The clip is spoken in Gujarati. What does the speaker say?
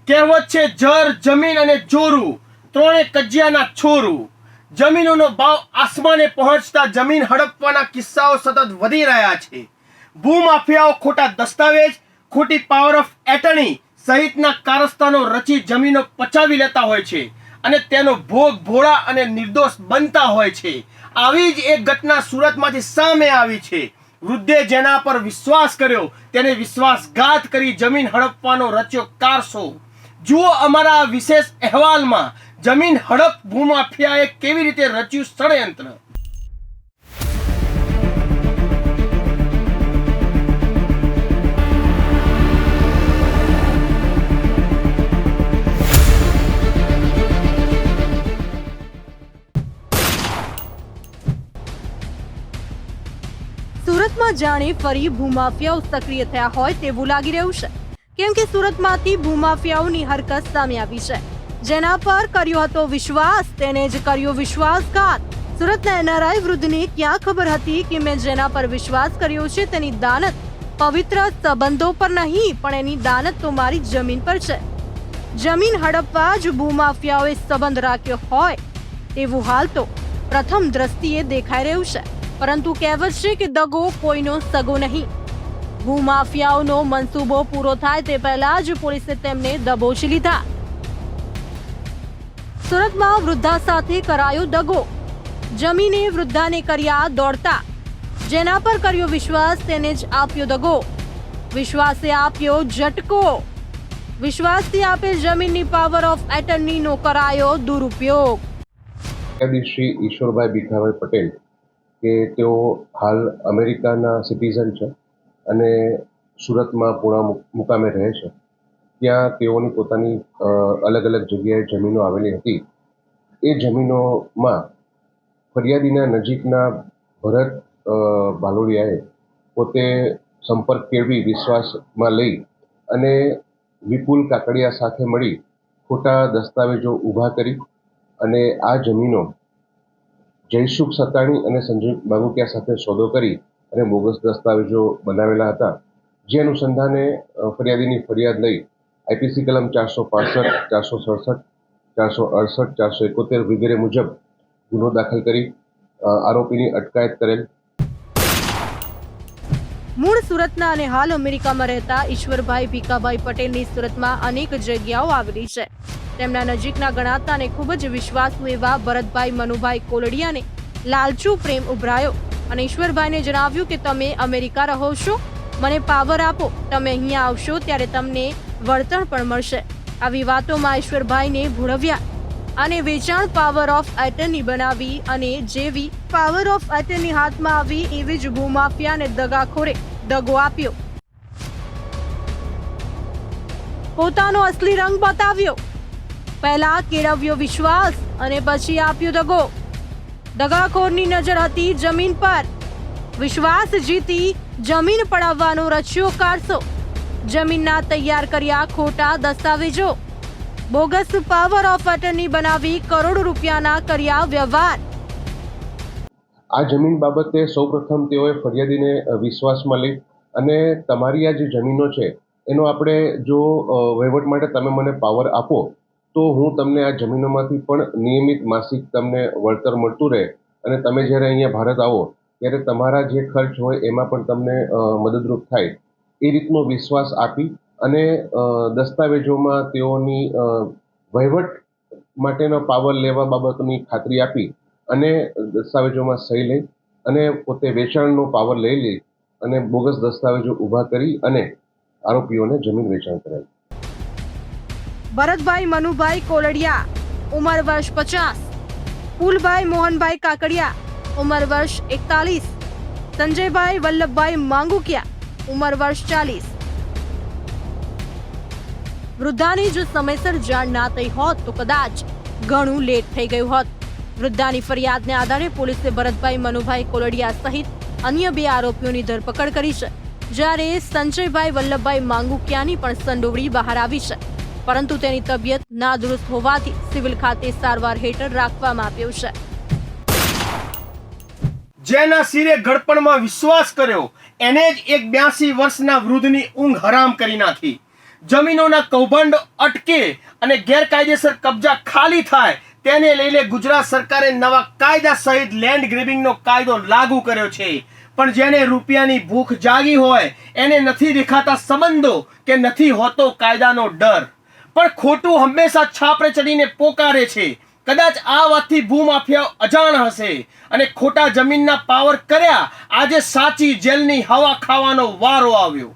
કહેવત છે જર જમીન અને જોરું ત્રણે કજિયાના છોરું। જમીનોનો ભાવ આસમાને પહોંચતા જમીન હડપવાના કિસ્સાઓ સતત વધી રહ્યા છે। ભૂમાફિયાઓ ખોટા દસ્તાવેજ, ખોટી પાવર ઓફ એટર્ની સહિતના કારસ્તાનો રચી જમીનો પચાવી લેતા હોય છે અને તેનો ભોગ ભોળા અને નિર્દોષ બનતા હોય છે। આવી જ એક ઘટના સુરતમાંથી સામે આવી છે। વૃદ્ધે જેના પર વિશ્વાસ કર્યો તેને વિશ્વાસઘાત કરી જમીન હડપવાનો રચ્યો કારસો। જુઓ અમારા આ વિશેષ અહેવાલમાં જમીન હડપ ભૂમાફિયાએ કેવી રીતે રચ્યું ષડયંત્ર। સુરતમાં જાણે ફરી ભૂમાફિયાઓ સક્રિય થયા હોય તેવું લાગી રહ્યું છે, કેમ કે સુરતમાંથી ભૂમાફિયાઓની હરકત સામે આવી છે। જેના પર કર્યો હતો વિશ્વાસ તેને જ કર્યો વિશ્વાસઘાત। સુરતના એનઆરઆઈ વૃદ્ધને ક્યાં ખબર હતી કે મેં જેના પર વિશ્વાસ કર્યો છે તેની દાનત પવિત્ર સંબંધો પર નહીં પણ એની દાનત તો મારી જમીન પર છે। જમીન હડપવા જ ભૂમાફિયાઓએ સંબંધ રાખ્યો હોય તેવું હાલ તો પ્રથમ દ્રષ્ટિએ દેખાઈ રહ્યું છે, પરંતુ કહેવત છે કે દગો કોઈનો સગો નહીં। ભૂમાફિયાઓનો મનસૂબો પૂરો થાય તે પહેલા જ પોલીસે તેમને દબોચી લીધા। સુરતમાં વૃદ્ધા સાથે કરાયો દગો। જમીને વૃદ્ધાને કર્યા દોડતા, જેના પર કર્યો વિશ્વાસ તેને જ આપ્યો દગો। વિશ્વાસે આપ્યો ઝટકો। વિશ્વાસથી આપેલ જમીનની પાવર ઓફ એટર્નીનો કરાયો દુરુપયોગ। શ્રી ઈશ્વરભાઈ ભીખાભાઈ પટેલ કે તેઓ હાલ અમેરિકાના સિટીઝન છે અને સુરતમાં પૂણા મુકામે રહે છે। ત્યાં તેઓની પોતાની અલગ અલગ જગ્યાએ જમીનો આવેલી હતી। એ જમીનોમાં ફરિયાદીના નજીકના ભરત ભાલોડિયાએ પોતે સંપર્ક કેળવી વિશ્વાસમાં લઈ અને વિપુલ કાકડિયા સાથે મળી ખોટા દસ્તાવેજો ઊભા કરી અને આ જમીનો જયસુખ સતાણી અને સંજય બાગુકિયા સાથે સોદો કરી અને બોગસ દસ્તાવેજો બનાવેલા હતા। જે અનુસંધાને ફરિયાદીની ફરિયાદ લઈ આઈપીસી કલમ 465, 467, 468, 471 વગેરે મુજબ ગુનો દાખલ કરી આરોપીની અટકાયત કરેલ। મૂળ સુરતના અને હાલ અમેરિકામાં રહેતા ઈશ્વરભાઈ ભીખાભાઈ પટેલની સુરતમાં અનેક જગ્યાઓ આવેલી છે। તેમના નજીકના ગણાતા અને ખૂબ જ વિશ્વાસુ એવા ભરતભાઈ મનુભાઈ કોલડિયાને લાલચુ પ્રેમ ઉભરાયો અને ઈશ્વરભાઈને જણાવ્યું કે તમે અમેરિકા રહો છો, મને પાવર આપો, તમે અહીંયા આવશો ત્યારે તમને વળતર પણ મળશે। આવી વાતોમાં ઈશ્વરભાઈને ભોળવ્યા અને વેચાણ પાવર ઓફ એટર્ની બનાવી અને જેવી પાવર ઓફ એટર્ની હાથમાં આવી એવી જ ભૂમાફિયાને દગાખોરે દગો આપ્યો। પોતાનો અસલી રંગ બતાવ્યો। પહેલા કેળવ્યો વિશ્વાસ અને પછી આપ્યો દગો। દગાખોરની નજર હતી જમીન પર। વિશ્વાસ જીતી જમીન પડાવવાનો રચ્યો કારસો। જમીનના તૈયાર કર્યા ખોટા દસ્તાવેજો। બોગસ પાવર ઓફ એટર્ની બનાવી કરોડો રૂપિયાના કર્યા વ્યવહાર। આ જમીન બાબતે સૌપ્રથમ તેઓએ ફરિયાદીને વિશ્વાસમાં લઈ અને તમારી આ જે જમીનો છે એનો આપણે જો વહીવટ માટે તમે મને પાવર આપો તો હું તમને આ જમીનોમાંથી પણ નિયમિત માસિક તમને વળતર મળતું રહે અને તમે જ્યારે અહીંયા ભારત આવો ત્યારે તમારા જે ખર્ચ હોય એમાં પણ તમને મદદરૂપ થાય। એ રીતનો વિશ્વાસ આપી અને દસ્તાવેજોમાં તેઓની વહીવટ માટેનો પાવર લેવા બાબતની ખાતરી આપી અને દસ્તાવેજોમાં સહી લઈ અને પોતે વેચાણનો પાવર લઈ લે અને બોગસ દસ્તાવેજો ઊભા કરી અને આરોપીઓને જમીન વેચાણ કરેલ। ભરતભાઈ મનુભાઈ કોલડિયા ઉંમર વર્ષ 50, ફૂલભાઈ મોહનભાઈ કાકડિયા ઉંમર વર્ષ 41, સંજયભાઈ વલ્લભભાઈ માંગુકિયા ઉંમર વર્ષ 40। વૃદ્ધાની જો સમયસર જાણ ના થઈ હોત તો કદાચ ઘણું લેટ થઈ ગયું હોત। વૃદ્ધાની ફરિયાદને આધારે પોલીસે ભરતભાઈ મનુભાઈ કોલડિયા સહિત અન્ય 2 આરોપીઓની ધરપકડ કરી છે, જ્યારે સંજયભાઈ વલ્લભભાઈ માંગુકિયાની પણ સંડોવણી બહાર આવી છે, પરંતુ તેની તબિયત નાદુરસ્ત હોવાથી સિવિલ ખાતે સારવાર હેઠળ રાખવામાં આવ્યો છે। જેના સિરે ઘડપણમાં વિશ્વાસ કર્યો એને જ એક 82 વર્ષના વૃદ્ધની ઊંઘ હરામ કરી નાખી। જમીનોના કૌભાંડો અટકે અને ગેરકાયદેસર કબજા ખાલી થાય તેને લઈને ગુજરાત સરકારે નવા કાયદા સહિત લેન્ડ ગ્રેબિંગનો કાયદો લાગુ કર્યો છે. પણ જેને રૂપિયાની ભૂખ જાગી હોય એને નથી દેખાતા સંબંધો કે નથી હોતો કાયદાનો ડર. પણ ખોટું હંમેશા છાપરે ચડીને પોકારે છે. કદાચ આ વાતથી ભૂમાફિયાઓ અજાણ હશે અને ખોટા જમીનના પાવર કર્યા આજે સાચી જેલની હવા ખાવાનો વારો આવ્યો.